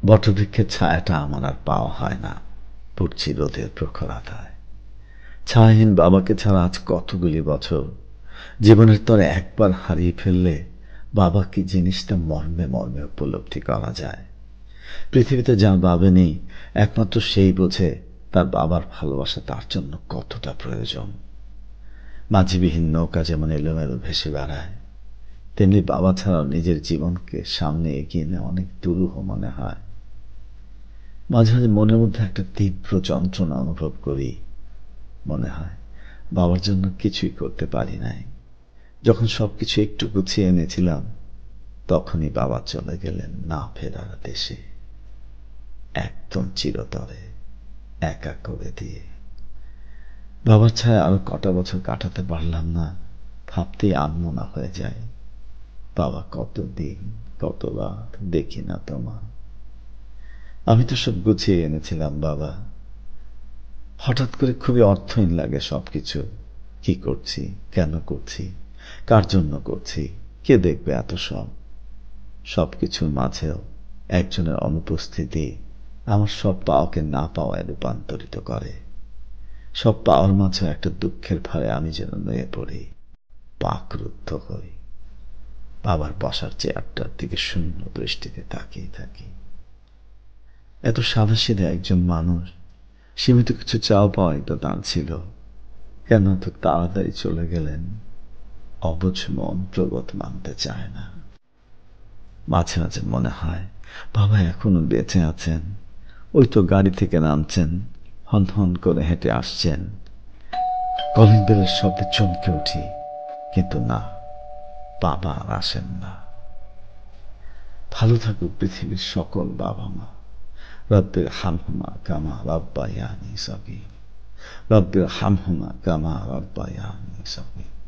বটবৃক্ষের ছায়াটা আমার আর পাওয়া হয় না। পড়ছি রোদের প্রখর আধায়। ছায়াহীন বাবাকে ছাড়া আজ কতগুলি বছর। জীবনের তরে একবার হারিয়ে ফেললে বাবা কি জিনিসটা মর্মে মর্মে উপলব্ধি করা যায়। পৃথিবীতে যার বাবা নেই, একমাত্র সেই বোঝে তার বাবার ভালোবাসা তার জন্য কতটা প্রয়োজন। মাঝিবিহীন নৌকা যেমন এলোমেলো ভেসে বেড়ায়, তেমনি বাবা ছাড়াও নিজের জীবনকে সামনে এগিয়ে নেওয়া অনেক দুরূহ মনে হয়। মাঝে মাঝে মনের মধ্যে একটা তীব্র যন্ত্রণা অনুভব করি। মনে হয় বাবার জন্য কিছুই করতে পারি নাই। যখন সবকিছু একটু গুছিয়ে এনেছিলাম, তখনই বাবা চলে গেলেন না ফেরার দেশে, একদম চিরতরে একা করে দিয়ে। বাবার ছায়া আরো কটা বছর কাটাতে পারলাম না, ভাবতেই আনমনা হয়ে যায়। বাবা কতদিন, কতবার দেখি না তোমার। আমি তো সব গুছিয়ে এনেছিলাম বাবা। হঠাৎ করে খুবই অর্থহীন লাগে সবকিছু। কি করছি, কেন করছি, কার জন্য করছি, কে দেখবে এত সব। সবকিছুর মাঝেও একজনের অনুপস্থিতি আমার সব পাওয়াকে না পাওয়ায় রূপান্তরিত করে। সব পাওয়ার মাঝেও একটা দুঃখের ভারে আমি যেন নুয়ে পড়ি, বাকরুদ্ধ হই। বাবার বসার চেয়ারটার দিকে শূন্য দৃষ্টিতে তাকিয়ে থাকি। এত সাদাসিধে একজন মানুষ, সীমিত কিছু চাও পাওয়াই তো তার ছিল। কেন এত তাড়াতাড়ি চলে গেলেন? অবুঝ মন প্রবোধ মানতে চায় না। মাঝে মাঝে মনে হয় বাবা এখনো বেঁচে আছেন। ওই তো গাড়ি থেকে নামছেন, হন হন করে হেঁটে আসছেন। কলিং বেলের শব্দে চমকে উঠি, কিন্তু না, বাবা আর আসেন না। ভালো থাকুক পৃথিবীর সকল বাবা মা। রব্বির হামহুমা কামা রাব্বায়ানি সগীরা। রব্বির হামহুমা কামা রাব্বায়ানি সগীরা।